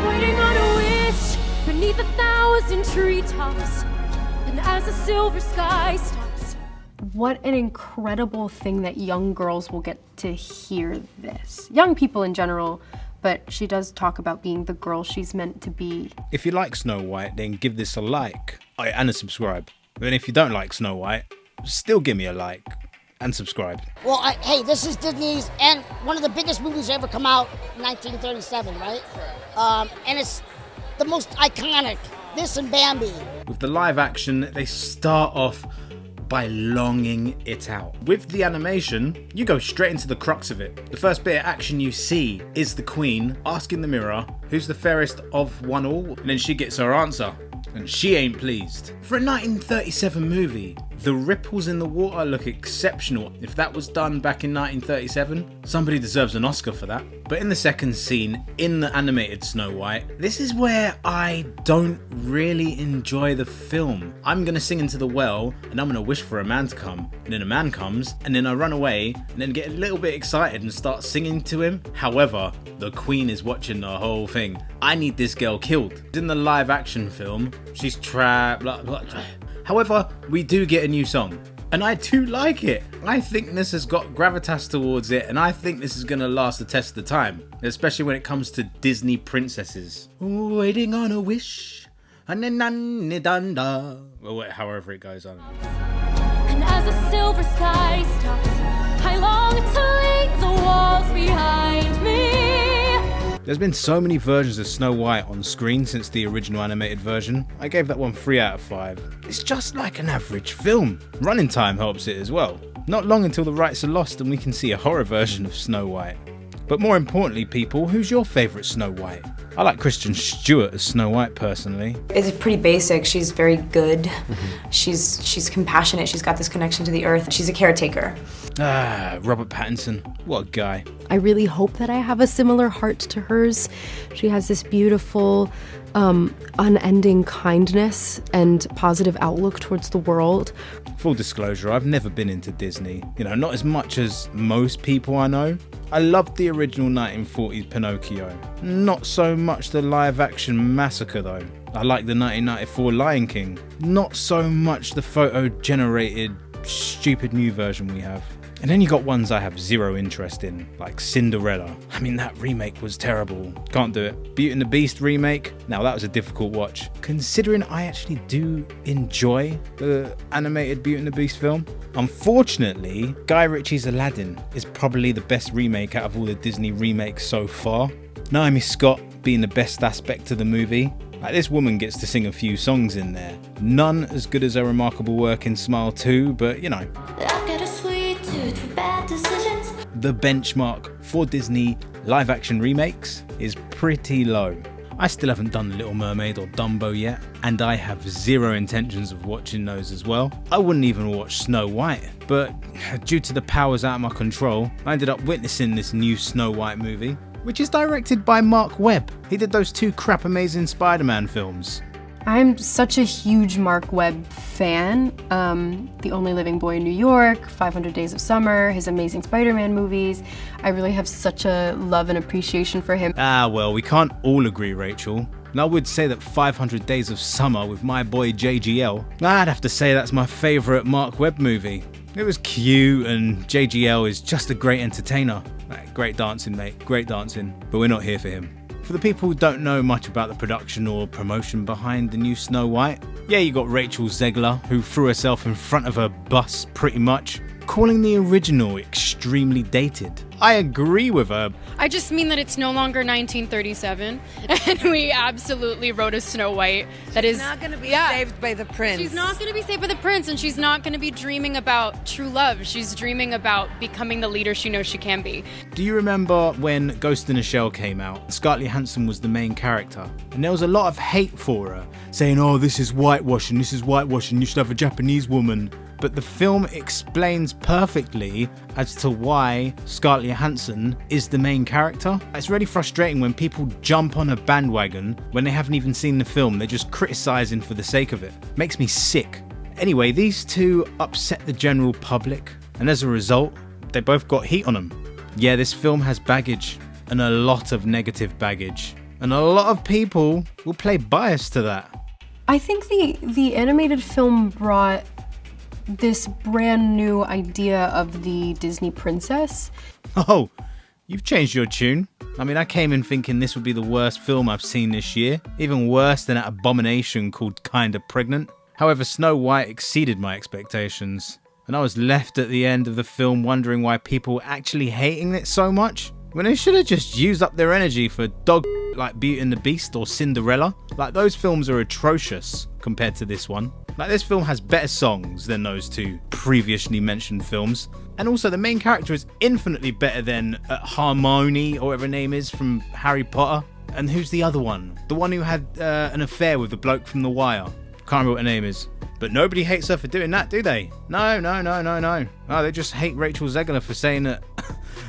waiting on a wish beneath 1,000 treetops, and as the silver sky stops. What an incredible thing that young girls will get to hear this. Young people in general, but she does talk about being the girl she's meant to be. If you like Snow White, then give this a like and a subscribe. And if you don't like Snow White, still give me a like and subscribe. Well, hey, this is Disney's and one of the biggest movies to ever come out in 1937, right? And it's the most iconic. This and Bambi. With the live action, they start off by longing it out. With the animation, you go straight into the crux of it. The first bit of action you see is the Queen asking the mirror who's the fairest of one all, and then she gets her answer, and she ain't pleased. For a 1937 movie, the ripples in the water look exceptional. If that was done back in 1937, somebody deserves an Oscar for that. But in the second scene, in the animated Snow White, this is where I don't really enjoy the film. I'm gonna sing into the well, and I'm gonna wish for a man to come, and then a man comes, and then I run away, and then get a little bit excited and start singing to him. However, the Queen is watching the whole thing. I need this girl killed. In the live action film, she's trapped, blah, blah, blah. However, we do get a new song, and I do like it. I think this has got gravitas towards it, and I think this is going to last the test of time, especially when it comes to Disney princesses. Waiting on a wish, and then however it goes on. And as the silver sky stops, I long to leave the walls behind me. There's been so many versions of Snow White on screen since the original animated version. I gave that one 3 out of 5. It's just like an average film. Running time helps it as well. Not long until the rights are lost and we can see a horror version of Snow White. But more importantly, people, who's your favourite Snow White? I like Kristen Stewart as Snow White personally. It's pretty basic. She's very good. She's compassionate. She's got this connection to the earth. She's a caretaker. Robert Pattinson. What a guy. I really hope that I have a similar heart to hers. She has this beautiful, unending kindness and positive outlook towards the world. Full disclosure, I've never been into Disney. Not as much as most people I know. I loved the original 1940s Pinocchio. Not so much the live-action Massacre though. I like the 1994 Lion King. Not so much the photo-generated, stupid new version we have. And then you got ones I have zero interest in, like Cinderella. I mean, that remake was terrible. Can't do it. Beauty and the Beast remake, now that was a difficult watch. Considering I actually do enjoy the animated Beauty and the Beast film. Unfortunately, Guy Ritchie's Aladdin is probably the best remake out of all the Disney remakes so far. Naomi Scott being the best aspect to the movie. Like, this woman gets to sing a few songs in there. None as good as her remarkable work in Smile 2, but the benchmark for Disney live action remakes is pretty low. I still haven't done The Little Mermaid or Dumbo yet, and I have zero intentions of watching those as well. I wouldn't even watch Snow White, but due to the powers out of my control, I ended up witnessing this new Snow White movie, which is directed by Marc Webb. He did those 2 crap amazing Spider-Man films. I'm such a huge Marc Webb fan. The Only Living Boy in New York, 500 Days of Summer, his amazing Spider-Man movies. I really have such a love and appreciation for him. Well, we can't all agree, Rachel. And I would say that 500 Days of Summer with my boy JGL, I'd have to say that's my favourite Marc Webb movie. It was cute, and JGL is just a great entertainer. Great dancing, mate, great dancing. But we're not here for him. For the people who don't know much about the production or promotion behind the new Snow White, yeah, you got Rachel Zegler, who threw herself in front of her bus pretty much, calling the original extremely dated. I agree with her. I just mean that it's no longer 1937, and we absolutely wrote a Snow White that is not going to be saved by the prince. She's not going to be saved by the prince, and she's not going to be dreaming about true love. She's dreaming about becoming the leader she knows she can be. Do you remember when Ghost in the Shell came out? Scarlett Johansson was the main character, and there was a lot of hate for her, saying, oh, this is whitewashing, you should have a Japanese woman. But the film explains perfectly as to why Scarlett Johansson is the main character. It's really frustrating when people jump on a bandwagon when they haven't even seen the film. They're just criticising for the sake of it. Makes me sick. Anyway, these two upset the general public, and as a result, they both got heat on them. Yeah, this film has baggage, and a lot of negative baggage. And a lot of people will play bias to that. I think the animated film brought this brand new idea of the Disney princess. Oh, you've changed your tune. I mean, I came in thinking this would be the worst film I've seen this year. Even worse than that abomination called Kinda Pregnant. However, Snow White exceeded my expectations. And I was left at the end of the film wondering why people were actually hating it so much. When they should have just used up their energy for dog like Beauty and the Beast or Cinderella. Like, those films are atrocious compared to this one. Like, this film has better songs than those two previously mentioned films. And also, the main character is infinitely better than Hermione, or whatever her name is, from Harry Potter. And who's the other one? The one who had an affair with the bloke from The Wire. Can't remember what her name is. But nobody hates her for doing that, do they? No. Oh, they just hate Rachel Zegler for saying that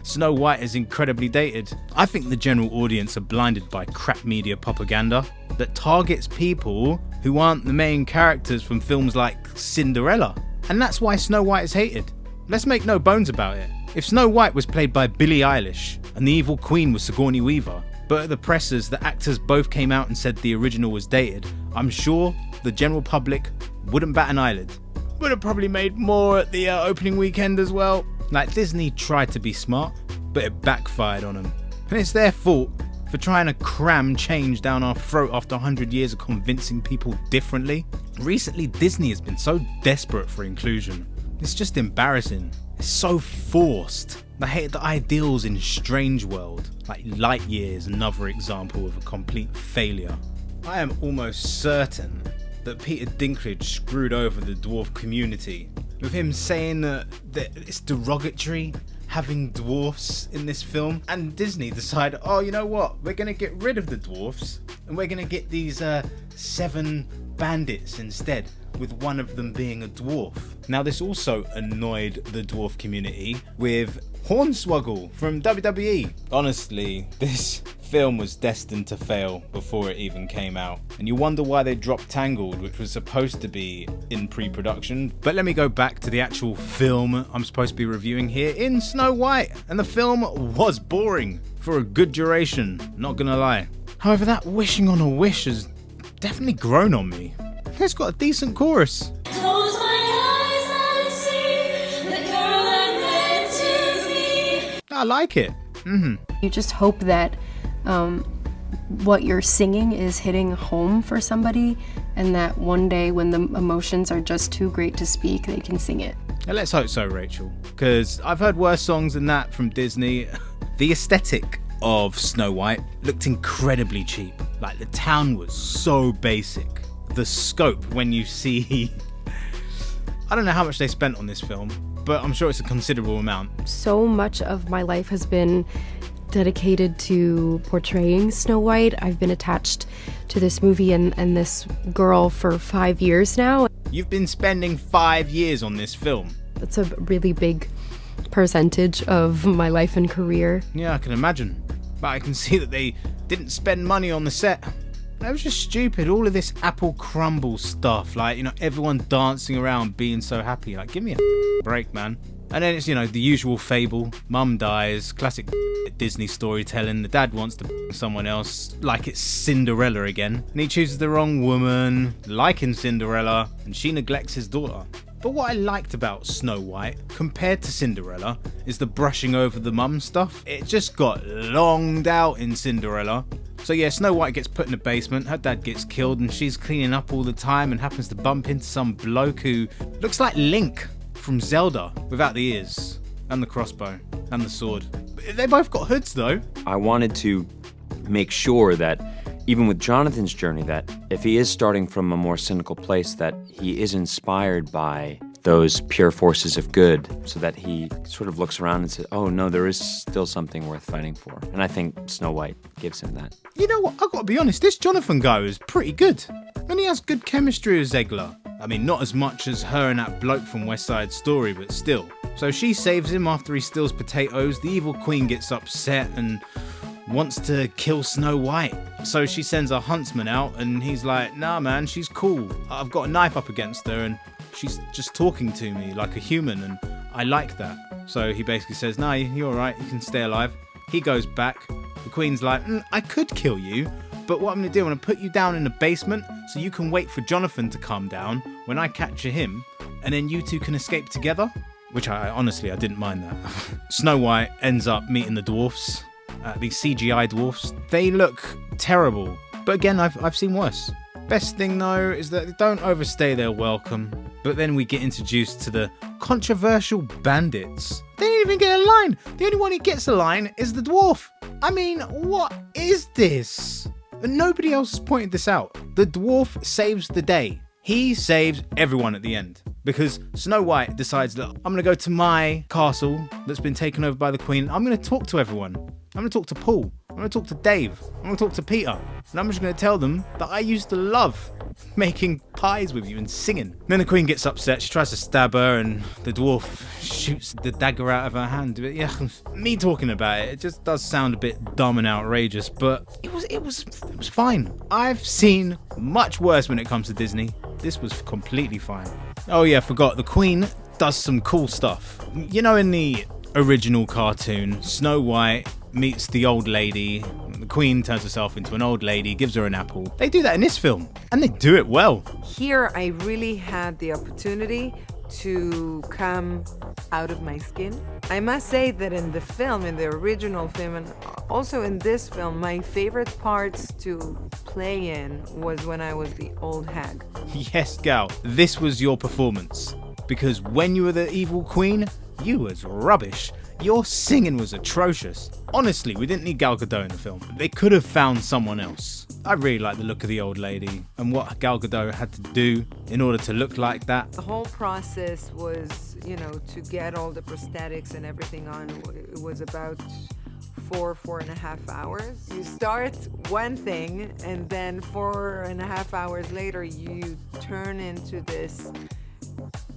Snow White is incredibly dated. I think the general audience are blinded by crap media propaganda that targets people who aren't the main characters from films like Cinderella. And that's why Snow White is hated. Let's make no bones about it. If Snow White was played by Billie Eilish and the evil queen was Sigourney Weaver, but at the presses the actors both came out and said the original was dated, I'm sure the general public wouldn't bat an eyelid. Would have probably made more at the opening weekend as well. Like, Disney tried to be smart, but it backfired on them. And it's their fault for trying to cram change down our throat after 100 years of convincing people differently. Recently, Disney has been so desperate for inclusion. It's just embarrassing. It's so forced. I hate the ideals in Strange World. Like, Lightyear is another example of a complete failure. I am almost certain that Peter Dinklage screwed over the dwarf community with him saying that it's derogatory having dwarfs in this film, and Disney decided, oh, you know what, we're going to get rid of the dwarfs and we're going to get these 7 bandits instead, with one of them being a dwarf. Now, this also annoyed the dwarf community with Hornswoggle from WWE. Honestly, this film was destined to fail before it even came out. And you wonder why they dropped Tangled, which was supposed to be in pre-production. But let me go back to the actual film I'm supposed to be reviewing here, in Snow White. And the film was boring for a good duration, not gonna lie. However, that wishing on a wish has definitely grown on me. It's got a decent chorus. Close my eyes and see the girl I'm meant to be. I like it. You just hope that what you're singing is hitting home for somebody, and that one day when the emotions are just too great to speak, they can sing it. Now, let's hope so, Rachel, because I've heard worse songs than that from Disney. The aesthetic of Snow White looked incredibly cheap. Like, the town was so basic. The scope, when you see... I don't know how much they spent on this film, but I'm sure it's a considerable amount. So much of my life has been dedicated to portraying Snow White. I've been attached to this movie and this girl for 5 years now. You've been spending 5 years on this film. That's a really big percentage of my life and career. Yeah, I can imagine. But I can see that they didn't spend money on the set. That was just stupid. All of this apple crumble stuff, like, you know, everyone dancing around being so happy. Like, give me a break, man. And then it's, you know, the usual fable. Mum dies, classic Disney storytelling. The dad wants to someone else, like it's Cinderella again. And he chooses the wrong woman, like in Cinderella, and she neglects his daughter. But what I liked about Snow White, compared to Cinderella, is the brushing over the mum stuff. It just got longed out in Cinderella. So yeah, Snow White gets put in the basement, her dad gets killed, and she's cleaning up all the time and happens to bump into some bloke who looks like Link from Zelda, without the ears, and the crossbow, and the sword. They both got hoods though. I wanted to make sure that even with Jonathan's journey, that if he is starting from a more cynical place, that he is inspired by those pure forces of good, so that he sort of looks around and says, oh no, there is still something worth fighting for. And I think Snow White gives him that. You know what, I've got to be honest, this Jonathan guy is pretty good. And he has good chemistry with Zegler. I mean, not as much as her and that bloke from West Side Story, but still. So she saves him after he steals potatoes. The evil queen gets upset and wants to kill Snow White. So she sends a huntsman out and he's like, nah man, she's cool. I've got a knife up against her and she's just talking to me like a human and I like that. So he basically says, nah, you're alright, you can stay alive. He goes back, The Queen's like, I could kill you, but what I'm gonna do, I'm gonna put you down in the basement so you can wait for Jonathan to come down when I capture him, and then you two can escape together. Which I honestly didn't mind that. Snow White ends up meeting the dwarfs, these CGI dwarfs. They look terrible, but again, I've seen worse. Best thing though is that they don't overstay their welcome, but then we get introduced to the controversial bandits. They didn't even get a line. The only one who gets a line is the dwarf. I mean, what is this? Nobody else has pointed this out. The dwarf saves the day. He saves everyone at the end. Because Snow White decides that I'm going to go to my castle that's been taken over by the Queen. I'm going to talk to everyone. I'm going to talk to Paul. I'm going to talk to Dave. I'm going to talk to Peter. And I'm just going to tell them that I used to love making pies with you and singing. Then the Queen gets upset. She tries to stab her and the dwarf shoots the dagger out of her hand. Yeah, me talking about it just does sound a bit dumb and outrageous, but it was fine. I've seen much worse when it comes to Disney. This was completely fine. Oh yeah, forgot, the Queen does some cool stuff. You know, in the original cartoon, Snow White meets the old lady, the Queen turns herself into an old lady, gives her an apple. They do that in this film, and they do it well. Here, I really had the opportunity to come out of my skin. I must say that in the film, in the original film, and also in this film, my favorite parts to play in was when I was the Old Hag. Yes, gal, this was your performance. Because when you were the evil queen, you was rubbish. Your singing was atrocious. Honestly, we didn't need Gal Gadot in the film. They could have found someone else. I really like the look of the old lady and what Gal Gadot had to do in order to look like that. The whole process was, to get all the prosthetics and everything on, it was about 4.5 hours. You start one thing and then 4.5 hours later you turn into this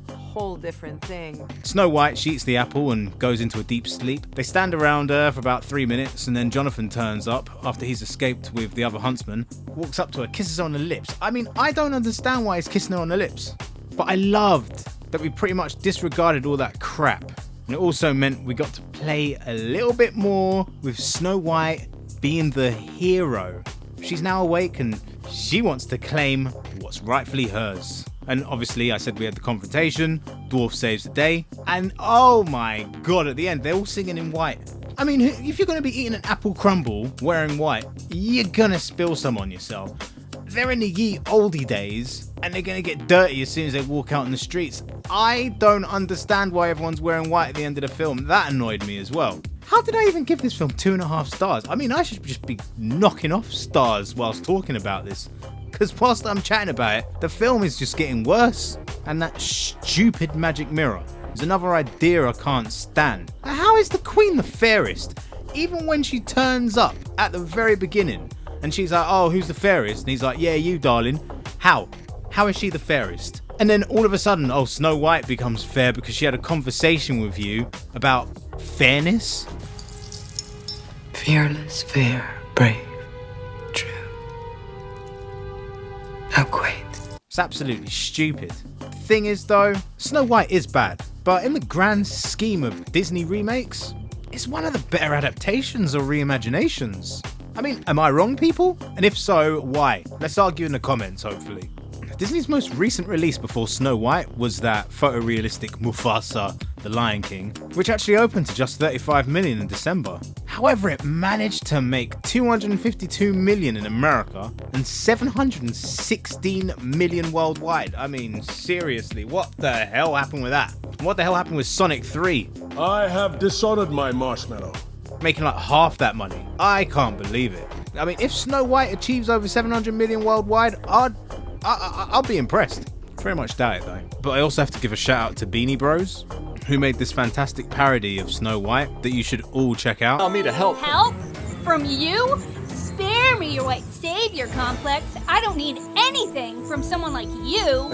whole different thing. Snow White, she eats the apple and goes into a deep sleep. They stand around her for about 3 minutes and then Jonathan turns up after he's escaped with the other huntsman, walks up to her, kisses her on the lips. I mean, I don't understand why he's kissing her on the lips, but I loved that we pretty much disregarded all that crap. And it also meant we got to play a little bit more with Snow White being the hero. She's now awake and she wants to claim what's rightfully hers. And obviously, I said we had the confrontation, Dwarf saves the day, and oh my god, at the end, they're all singing in white. I mean, if you're going to be eating an apple crumble wearing white, you're going to spill some on yourself. They're in the ye oldie days, and they're going to get dirty as soon as they walk out in the streets. I don't understand why everyone's wearing white at the end of the film. That annoyed me as well. How did I even give this film 2.5 stars? I mean, I should just be knocking off stars whilst talking about this. Because whilst I'm chatting about it, the film is just getting worse. And that stupid magic mirror is another idea I can't stand. How is the Queen the fairest? Even when she turns up at the very beginning and she's like, oh, who's the fairest? And he's like, yeah, you, darling. How? How is she the fairest? And then all of a sudden, oh, Snow White becomes fair because she had a conversation with you about fairness? Fearless, fair, brave, true. How quaint. It's absolutely stupid. The thing is though, Snow White is bad, but in the grand scheme of Disney remakes, it's one of the better adaptations or reimaginations. I mean, am I wrong, people? And if so, why? Let's argue in the comments, hopefully. Disney's most recent release before Snow White was that photorealistic Mufasa, the Lion King, which actually opened to just 35 million in December. However, it managed to make 252 million in America and 716 million worldwide. I mean, seriously, what the hell happened with that? What the hell happened with Sonic 3? I have dishonored my marshmallow. Making like half that money. I can't believe it. I mean, if Snow White achieves over 700 million worldwide, I'll be impressed. Very much doubt it though. But I also have to give a shout out to Beanie Bros, who made this fantastic parody of Snow White that you should all check out. Allow me to help. Help? From you? Spare me your white savior complex. I don't need anything from someone like you.